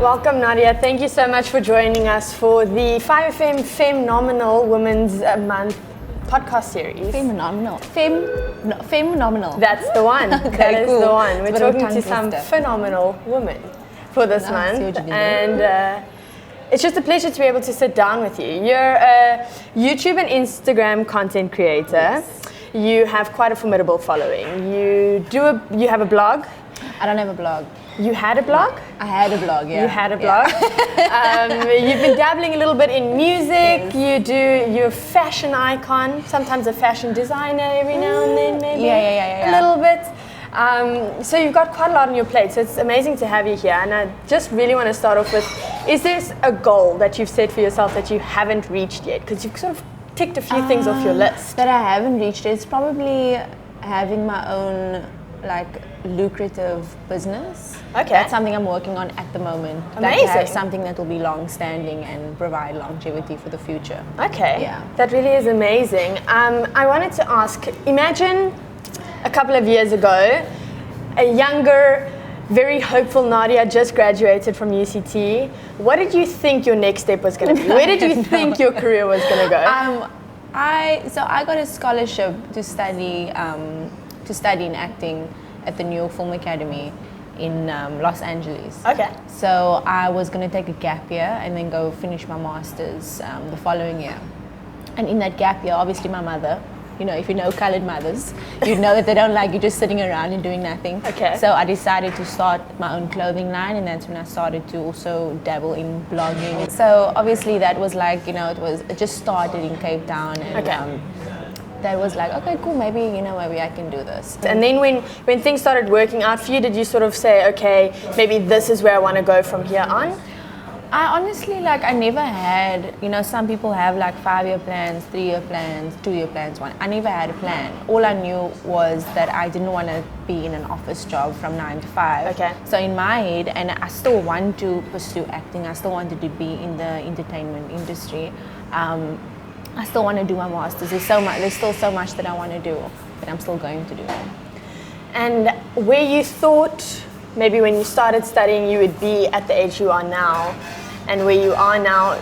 Welcome, Nadia. Thank you so much for joining us for the 5FM FEMMEnomenal Women's Month podcast series. FEMMEnomenal. FEMMEnomenal. That's the one. Okay, that is cool. the one. We're It's a bit of a talking to tongue some twister. phenomenal women for this I see month. what you did And it's just a pleasure to be able to sit down with you. You're a YouTube and Instagram content creator. Yes. You have quite a formidable following. You have a blog. I don't have a blog. You had a blog? I had a blog, yeah. You had a blog. You've been dabbling a little bit in music. Yes. You're a fashion icon, sometimes a fashion designer every now and then, maybe. Yeah. A little bit. So you've got quite a lot on your plate. So it's amazing to have you here. And I just really want to start off with, is there a goal that you've set for yourself that you haven't reached yet? Because you've sort of ticked a few things off your list. That I haven't reached. It's probably having my own lucrative business. Okay. That's something I'm working on at the moment. Amazing. To have something that will be long-standing and provide longevity for the future. Okay. Yeah. That really is amazing. I wanted to ask, imagine a couple of years ago, a younger, very hopeful Nadia just graduated from UCT. What did you think your next step was going to be? Where did you think your career was going to go? I got a scholarship to study in acting at the New York Film Academy in Los Angeles. Okay. So I was going to take a gap year and then go finish my master's the following year. And in that gap year, obviously my mother, if you know colored mothers, you know that they don't like you just sitting around and doing nothing. Okay. So I decided to start my own clothing line, and that's when I started to also dabble in blogging. So obviously that was it just started in Cape Town, and Okay. that was like, okay, cool, maybe I can do this. And then when things started working out for you, did you sort of say, okay, maybe this is where I want to go from here on? I honestly, I never had, some people have 5-year plans, 3-year plans, 2-year plans, I never had a plan. All I knew was that I didn't want to be in an office job from 9 to 5. Okay. So in my head, and I still want to pursue acting, I still wanted to be in the entertainment industry. I still want to do my master's. There's still so much that I want to do, that I'm still going to do. And where you thought maybe when you started studying you would be at the age you are now, and where you are now,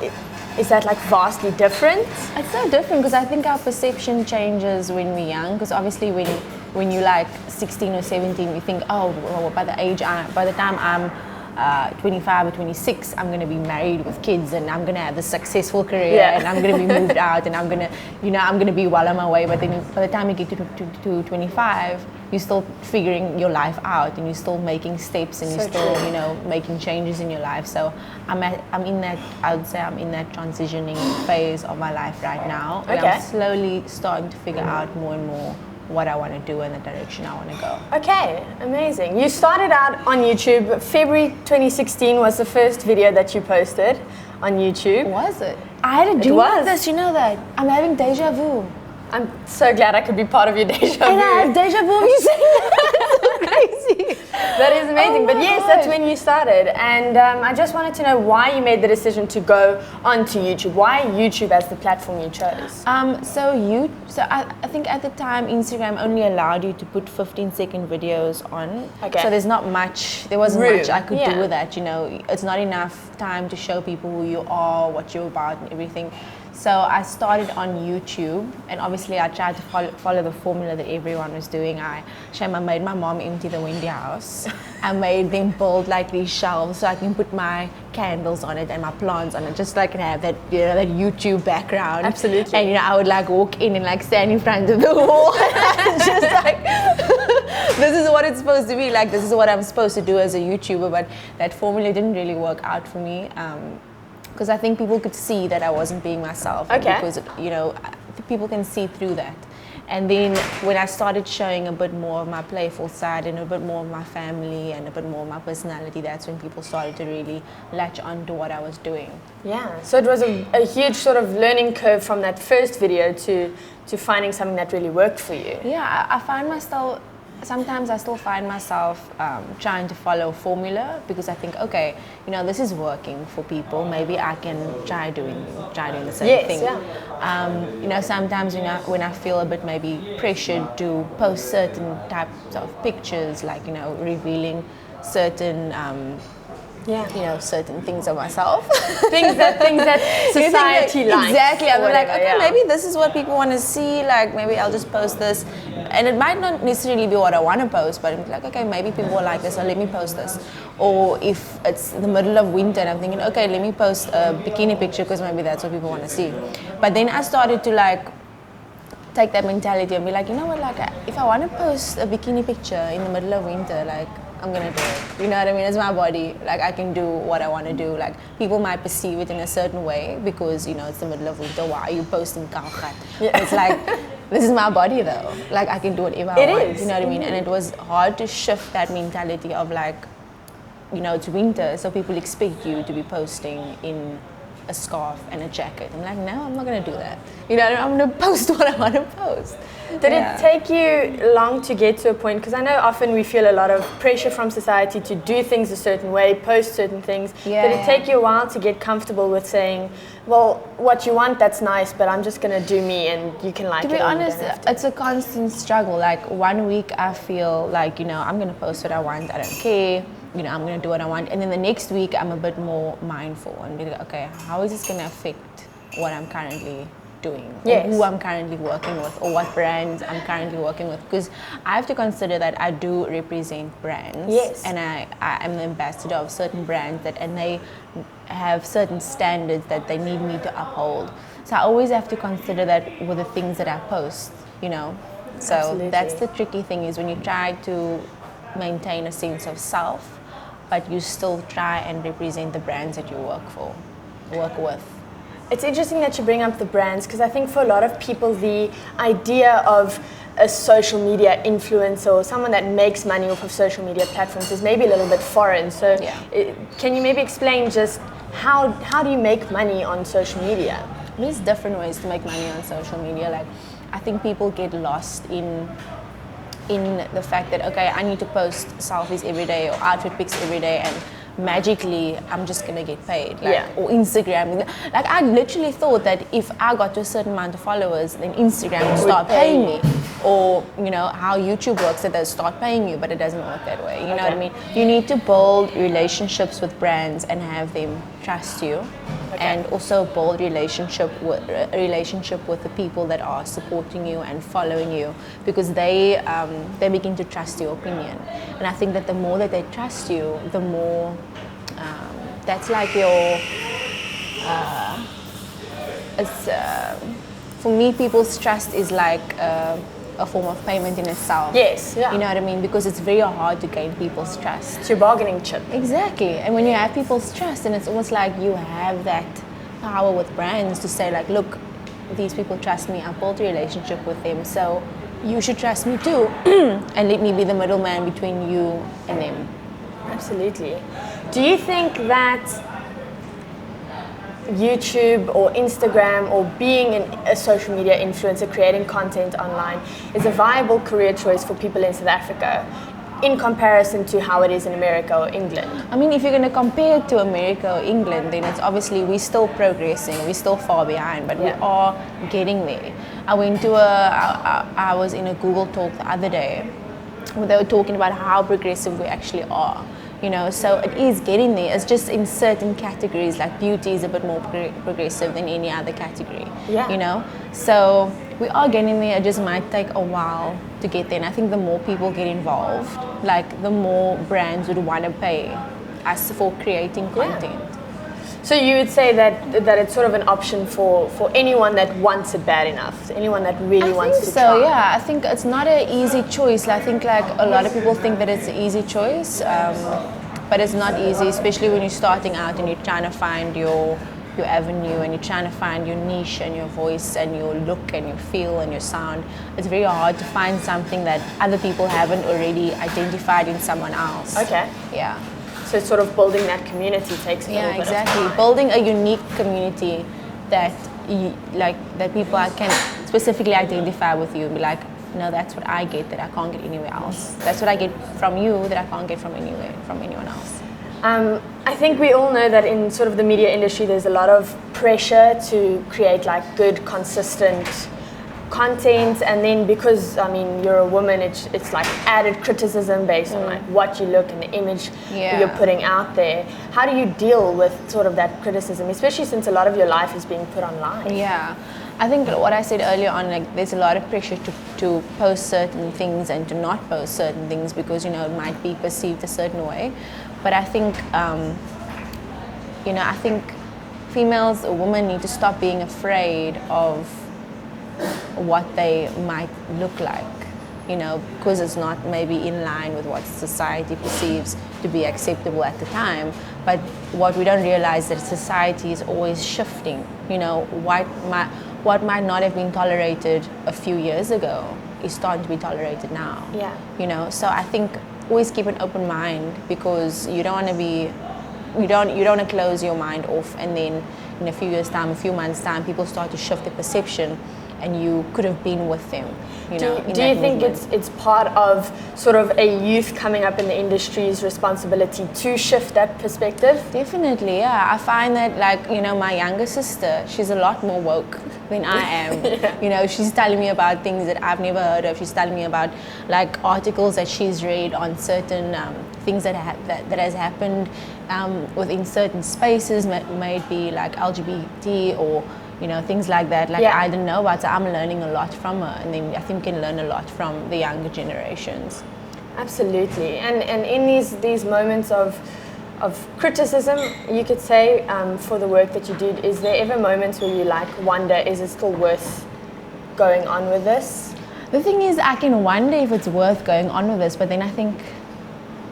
is that vastly different? It's so different because I think our perception changes when we're young. Because obviously when you're 16 or 17, you think, oh, well, by the time I'm 25 or 26, I'm going to be married with kids, and I'm going to have a successful career, and I'm going to be moved out, and I'm going to be well on my way. But then by the time you get to 25, you're still figuring your life out, and you're still making steps, and So you're still true. making changes in your life. So I would say I'm in that transitioning phase of my life right now. And Okay. I'm slowly starting to figure out more and more what I want to do and the direction I want to go. Okay, amazing. You started out on YouTube. February 2016 was the first video that you posted on YouTube. Was it? I had a dream was. like this, you know that. I'm having deja vu. I'm so glad I could be part of your deja vu. And I have deja vu of you saying that. That's so crazy. That is amazing. Oh But my yes, God. that's when you started. And I just wanted to know why you made the decision to go onto YouTube. Why YouTube as the platform you chose? So I think at the time Instagram only allowed you to put 15-second videos on. Okay. So there wasn't Room, much I could yeah. do with that. It's not enough time to show people who you are, what you're about, and everything. So I started on YouTube, and obviously I tried to follow the formula that everyone was doing. I made my mom empty the Wendy house. I made them build these shelves so I can put my candles on it and my plants on it, just and have that that YouTube background. Absolutely. And I would walk in and stand in front of the wall, just this is what it's supposed to be. This is what I'm supposed to do as a YouTuber. But that formula didn't really work out for me. Because I think people could see that I wasn't being myself. Okay. Because, people can see through that. And then when I started showing a bit more of my playful side and a bit more of my family and a bit more of my personality, that's when people started to really latch on to what I was doing. Yeah, so it was a huge sort of learning curve from that first video to finding something that really worked for you. Yeah, I find myself, sometimes I still find myself trying to follow a formula because I think, okay, this is working for people. Maybe I can try doing the same thing. Yeah. Sometimes when I feel a bit maybe pressured to post certain types of pictures, revealing certain certain things of myself. things that society likes. Exactly. I'm like, whatever, okay, maybe this is what people want to see. Like, maybe I'll just post this, and it might not necessarily be what I want to post, but I'm like, okay, maybe people will like this, so let me post this. Or if it's the middle of winter, and I'm thinking, okay, let me post a bikini picture because maybe that's what people want to see. But then I started to like take that mentality and be like, you know what, like if I want to post a bikini picture in the middle of winter, like I'm gonna do it. You know what I mean? It's my body. Like I can do what I want to do. Like people might perceive it in a certain way because it's the middle of winter. Why are you posting kaugat? Yeah. It's like this is my body though. Like I can do whatever I want. Is. You know what I mean? And it was hard to shift that mentality of like, it's winter, so people expect you to be posting in a scarf and a jacket. I'm like, no, I'm not gonna do that. I'm gonna post what I want to post. Did it take you long to get to a point? Because I know often we feel a lot of pressure from society to do things a certain way, post certain things. Did it take you a while to get comfortable with saying, well, what you want, that's nice, but I'm just going to do me and you can like it? To be honest, it's a constant struggle. Like 1 week I feel like, I'm going to post what I want, I don't care. I'm going to do what I want. And then the next week I'm a bit more mindful and be like, okay, how is this going to affect what I'm currently doing, or who I'm currently working with, or what brands I'm currently working with, because I have to consider that I do represent brands, and I am the ambassador of certain brands and they have certain standards that they need me to uphold. So I always have to consider that with the things that I post, So Absolutely. That's the tricky thing, is when you try to maintain a sense of self, but you still try and represent the brands that you work with. It's interesting that you bring up the brands, because I think for a lot of people the idea of a social media influencer or someone that makes money off of social media platforms is maybe a little bit foreign. So can you maybe explain just how do you make money on social media? There's different ways to make money on social media. Like I think people get lost in the fact that, okay, I need to post selfies every day or outfit pics every day and magically I'm just gonna get paid, or Instagram. Like I literally thought that if I got to a certain amount of followers, then Instagram would start paying me, or how YouTube works, that they'll start paying you, but it doesn't work that way. You know what I mean? You need to build relationships with brands and have them trust you, and also build relationship with the people that are supporting you and following you, because they begin to trust your opinion. And I think that the more that they trust you, the more that's like your for me, people's trust is like a form of payment in itself. Yes, yeah. You know what I mean? Because it's very hard to gain people's trust. It's your bargaining chip. Exactly. And when you have people's trust, and it's almost like you have that power with brands to say like, look, these people trust me, I've built a relationship with them, so you should trust me too, and let me be the middleman between you and them. Absolutely. Do you think that YouTube or Instagram or being a social media influencer, creating content online, is a viable career choice for people in South Africa in comparison to how it is in America or England? I mean, if you're going to compare it to America or England, then it's obviously we're still progressing, we're still far behind, but we are getting there. I was in a Google talk the other day where they were talking about how progressive we actually are. So it is getting there. It's just in certain categories, like beauty is a bit more progressive than any other category. So we are getting there. It just might take a while to get there. And I think the more people get involved, like the more brands would want to pay us for creating content. So you would say that it's sort of an option for anyone that wants it bad enough, anyone that really wants to try. Yeah, I think it's not an easy choice. I think like a lot of people think that it's an easy choice, but it's not easy, especially when you're starting out and you're trying to find your avenue and you're trying to find your niche and your voice and your look and your feel and your sound. It's very hard to find something that other people haven't already identified in someone else. Okay. Yeah. So sort of building that community takes a little bit of time. Building a unique community that that people can specifically identify with you and be like, no, that's what I get that I can't get anywhere else. That's what I get from you that I can't get from anyone else. I think we all know that in sort of the media industry, there's a lot of pressure to create like good, consistent content, and then because I mean you're a woman, it's like added criticism based on like what you look and the image that you're putting out there. How do you deal with sort of that criticism, especially since a lot of your life is being put online? Yeah, I think what I said earlier on, like there's a lot of pressure to post certain things and to not post certain things because it might be perceived a certain way. But I think I think females or women need to stop being afraid of what they might look like, because it's not maybe in line with what society perceives to be acceptable at the time. But what we don't realize is that society is always shifting. What might not have been tolerated a few years ago is starting to be tolerated now. Yeah. So I think always keep an open mind, because you don't want to close your mind off, and then in a few years' time, a few months' time, people start to shift their perception, and you could have been with them. Do you think it's part of sort of a youth coming up in the industry's responsibility to shift that perspective? Definitely, yeah. I find that my younger sister, she's a lot more woke than I am. She's telling me about things that I've never heard of. She's telling me about like articles that she's read on certain things that has happened within certain spaces, may it be like LGBT or things like that. I didn't know about, so I'm learning a lot from her, and then I think you can learn a lot from the younger generations. Absolutely, and in these moments of criticism, you could say, for the work that you did, is there ever moments where you wonder, is it still worth going on with this? The thing is, I can wonder if it's worth going on with this, but then I think,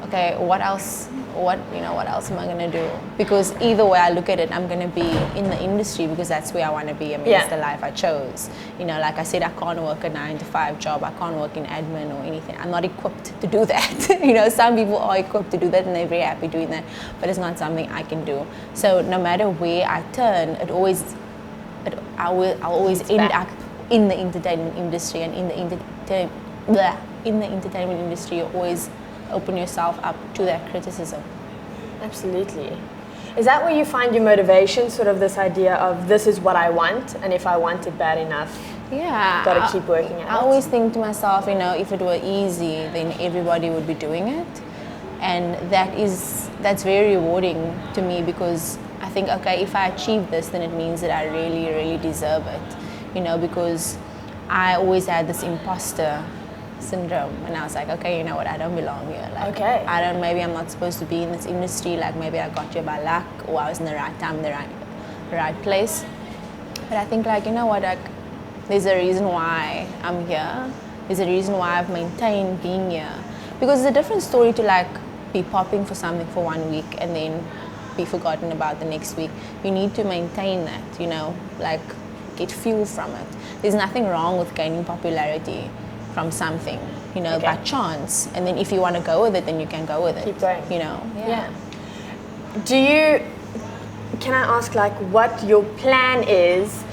okay, what else am I going to do? Because either way I look at it, I'm going to be in the industry because that's where I want to be. I mean, it's the life I chose. Like I said, I can't work a 9-to-5 job. I can't work in admin or anything. I'm not equipped to do that. Some people are equipped to do that and they're very happy doing that, but it's not something I can do. So no matter where I turn, I'll always end up in the entertainment industry, and in the entertainment industry, you always open yourself up to that criticism. Absolutely. Is that where you find your motivation, sort of this idea of this is what I want, and if I want it bad enough, got to keep working at it? I always think to myself, if it were easy, then everybody would be doing it, and that's very rewarding to me, because I think, okay, if I achieve this, then it means that I really, really deserve it, because I always had this imposter syndrome, and I was like, okay, you know what, I don't belong here. Maybe I'm not supposed to be in this industry. Maybe I got here by luck, or I was in the right time, the right place. But I think, there's a reason why I'm here. There's a reason why I've maintained being here. Because it's a different story to be popping for something for 1 week and then be forgotten about the next week. You need to maintain that, get fuel from it. There's nothing wrong with gaining popularity from something, by chance, and then if you want to go with it, then you can go with it. Keep going. Yeah. Can I ask what your plan is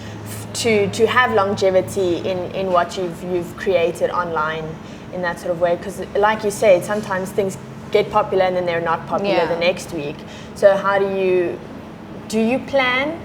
to have longevity in what you've created online in that sort of way? Because like you said, sometimes things get popular and then they're not popular the next week. So how do you plan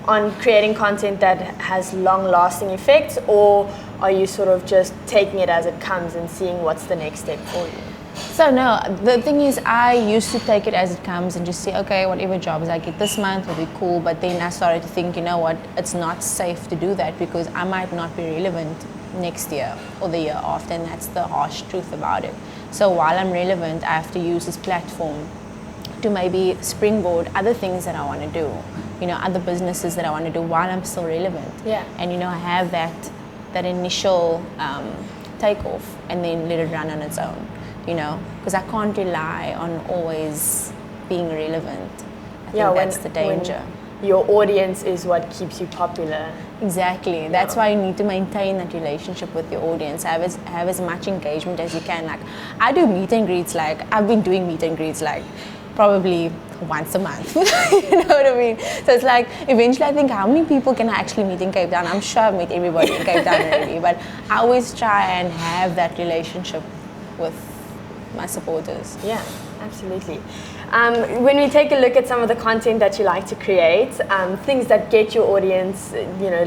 on creating content that has long-lasting effects, or are you sort of just taking it as it comes and seeing what's the next step for you? So no, the thing is, I used to take it as it comes and just say, okay, whatever jobs I get this month will be cool. But then I started to think, it's not safe to do that, because I might not be relevant next year or the year after, and that's the harsh truth about it. So while I'm relevant, I have to use this platform to maybe springboard other things that I want to do, other businesses that I want to do while I'm still relevant. Yeah. And I have that initial takeoff, and then let it run on its own, because I can't rely on always being relevant. I think that's the danger. Your audience is what keeps you popular. Exactly. That's why you need to maintain that relationship with your audience. Have as much engagement as you can. I do meet and greets. I've been doing meet and greets probably once a month. You know what I mean? So it's eventually I think, how many people can I actually meet in Cape Town? I'm sure I've met everybody in Cape Town already, but I always try and have that relationship with my supporters. Yeah, absolutely. When we take a look at some of the content that you like to create, things that get your audience,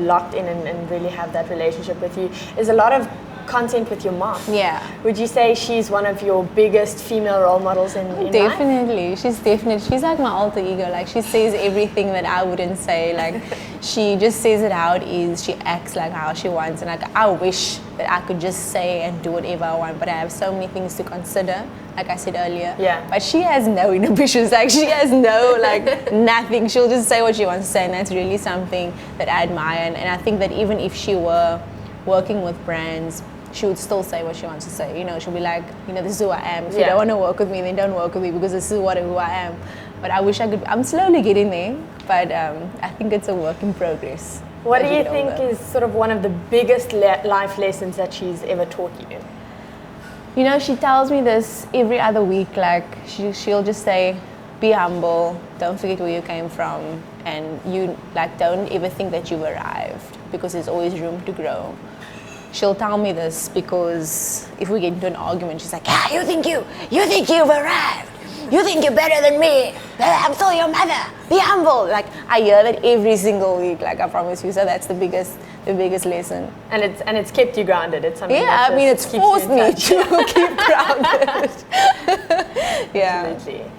locked in and really have that relationship with you, is a lot of content with your mom. Yeah. Would you say she's one of your biggest female role models in life? Definitely. She's like my alter ego. Like, she says everything that I wouldn't say. Like, she just says it how it is. She acts like how she wants. And like, I wish that I could just say and do whatever I want, but I have so many things to consider, like I said earlier. Yeah. But she has no inhibitions. Like, she has no, like, nothing. She'll just say what she wants to say, and that's really something that I admire. And I think that even if she were working with brands, she would still say what she wants to say. She'll be like, this is who I am. If you don't want to work with me, then don't work with me, because this is who I am. But I wish I could. I'm slowly getting there, but I think it's a work in progress. What do you think is sort of one of the biggest life lessons that she's ever taught you? She tells me this every other week. Like, she'll just say, be humble, don't forget where you came from, and you, like, don't ever think that you've arrived, because there's always room to grow. She'll tell me this because if we get into an argument, she's like, you think you've arrived. You think you're better than me. I'm still your mother. Be humble. Like, I hear that every single week, like, I promise you. So that's the biggest lesson. And it's kept you grounded. It's something it's forced me to keep grounded. Yeah. Absolutely.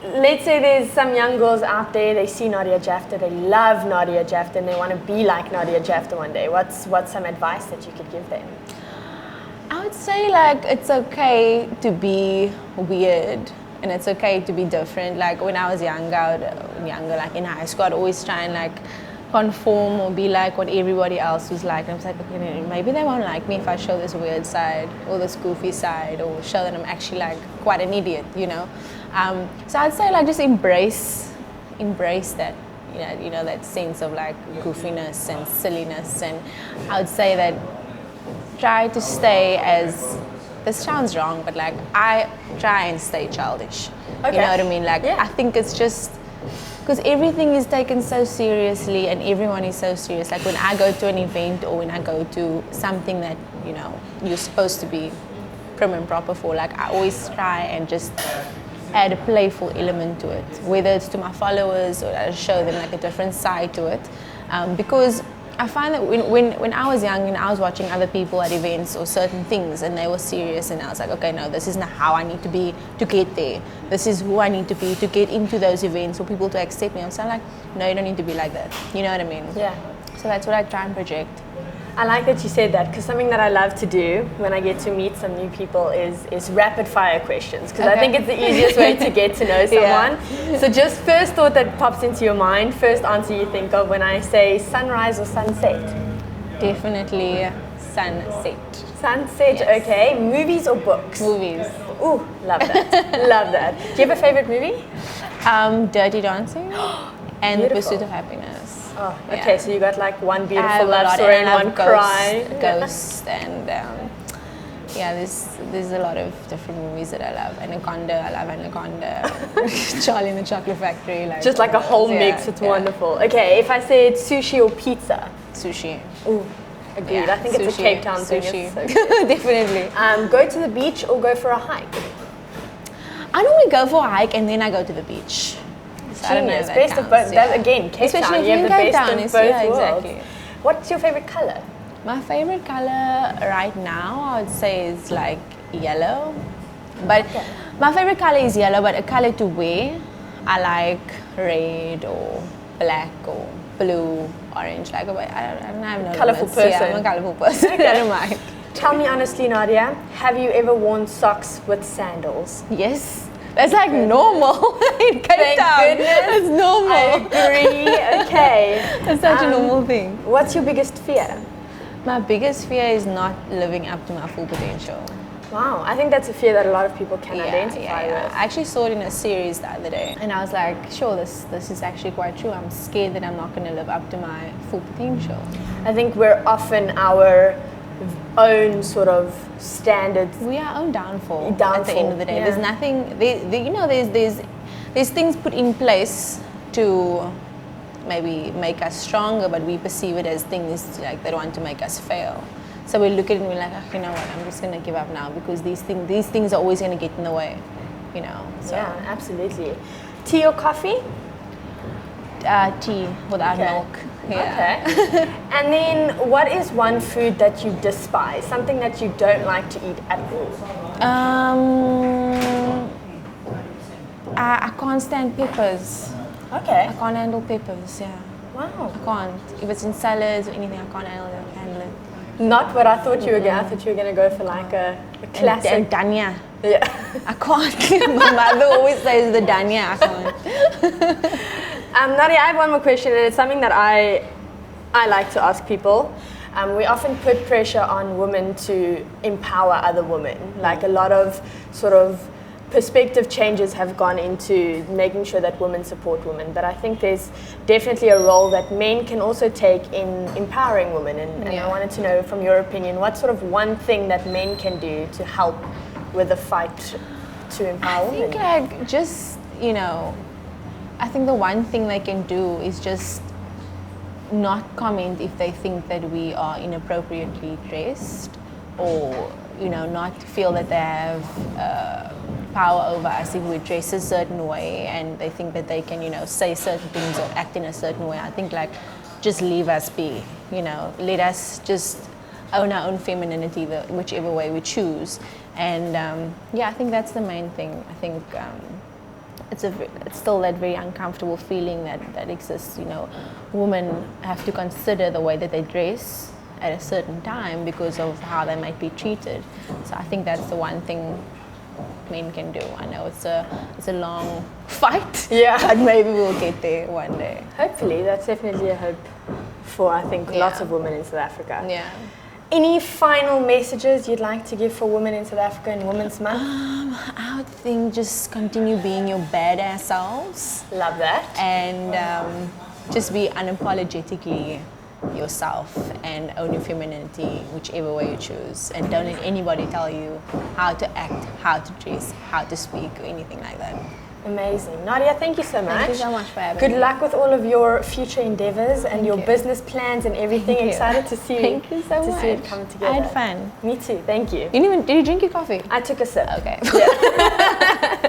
Let's say there's some young girls out there, they see Nadia Jaftha, they love Nadia Jaftha, and they want to be like Nadia Jaftha one day. What's some advice that you could give them? I would say, like, it's okay to be weird, and it's okay to be different. Like, when I was younger, like in high school, I'd always try and, like, conform or be like what everybody else was like. And I was like, okay, maybe they won't like me if I show this weird side or this goofy side, or show that I'm actually, like, quite an idiot, So I'd say, like, just embrace that, that sense of, like, goofiness and silliness. And I would say that try to stay as, this sounds wrong, but, like, I try and stay childish. Okay. You know what I mean? Like, I think it's just, because everything is taken so seriously and everyone is so serious. Like, when I go to an event or when I go to something that, you're supposed to be prim and proper for, like, I always try and just add a playful element to it, whether it's to my followers or I show them, like, a different side to it. Because I find that when I was young and I was watching other people at events or certain things and they were serious, and I was like, okay, no, this isn't how I need to be to get there. This is who I need to be to get into those events for people to accept me. I'm saying, like, no, you don't need to be like that. You know what I mean? Yeah. So that's what I try and project. I like that you said that, because something that I love to do when I get to meet some new people is rapid fire questions, because I think it's the easiest way to get to know someone. Yeah. So just first thought that pops into your mind, first answer you think of when I say sunrise or sunset? Definitely sunset. Sunset, yes. Okay. Movies or books? Movies. Ooh, love that. Love that. Do you have a favorite movie? Dirty Dancing and The Pursuit of Happiness. Oh, okay, yeah. So you got, like, one beautiful love story and one cry. Ghost and there's a lot of different movies that I love. Anaconda, I love Anaconda. Charlie and the Chocolate Factory. Like, just like a whole mix, it's wonderful. Okay, if I said sushi or pizza? Sushi. Ooh, agreed. Yeah, I think it's a Cape Town thing. Sushi. So definitely. Go to the beach or go for a hike? I normally go for a hike and then I go to the beach. So I don't know if that best counts, of both. That, again, Cape Especially Town, you have the Cape best Town, of both worlds. Exactly. What's your favorite color? My favorite color right now, I would say, is, like, yellow. But my favorite color is yellow, but a color to wear, I like red or black or blue, orange. Like, I don't have no colorful person. Yeah, I'm a colorful person. I don't mind. Tell me honestly, Nadia, have you ever worn socks with sandals? Yes. That's like normal in Cape Town. Thank goodness. That's normal. I agree. Okay. That's such a normal thing. What's your biggest fear? My biggest fear is not living up to my full potential. Wow, I think that's a fear that a lot of people can identify with. I actually saw it in a series the other day, and I was like, sure, this is actually quite true. I'm scared that I'm not going to live up to my full potential. I think we're often our own sort of standards. We are our own downfall. At the end of the day. Yeah. There's nothing, there's things put in place to maybe make us stronger, but we perceive it as things like they want to make us fail. So we look at it and we're like, you know what, I'm just going to give up now because these things are always going to get in the way, you know. So. Yeah, absolutely. Tea or coffee? Tea without milk. Yeah. Okay. And then what is one food that you despise? Something that you don't like to eat at all? I can't stand peppers. Okay. I can't handle peppers, yeah. Wow. I can't. If it's in salads or anything, I can't handle it. Not what I thought you were going to. I thought you were going to go for like a classic. And dania. Yeah. I can't. My mother always says the dania. I can't. Nadia, I have one more question, and it's something that I like to ask people. We often put pressure on women to empower other women. Like a lot of sort of perspective changes have gone into making sure that women support women. But I think there's definitely a role that men can also take in empowering women. And I wanted to know, from your opinion, what sort of one thing that men can do to help with the fight to empower women? I think like just, you know, I think the one thing they can do is just not comment if they think that we are inappropriately dressed, or, you know, not feel that they have power over us if we dress a certain way and they think that they can, you know, say certain things or act in a certain way. I think like just leave us be, you know, let us just own our own femininity, whichever way we choose. And I think that's the main thing. I think it's still that very uncomfortable feeling that exists. You know, women have to consider the way that they dress at a certain time because of how they might be treated. So I think that's the one thing men can do. I know it's a long fight, but maybe we'll get there one day. Hopefully, that's definitely a hope for, I think, lots of women in South Africa. Yeah. Any final messages you'd like to give for women in South Africa in Women's Month? I would think just continue being your badass selves. Love that. And just be unapologetically yourself and own your femininity whichever way you choose, and don't let anybody tell you how to act, how to dress, how to speak, or anything like that. Amazing. Nadia, thank you so much. Thank you so much for having me. Good luck with all of your future endeavors and your business plans and everything. Excited to see Thank you so much. See it come together. I had fun. Me too. Thank you. Did you drink your coffee? I took a sip. Okay. Yeah.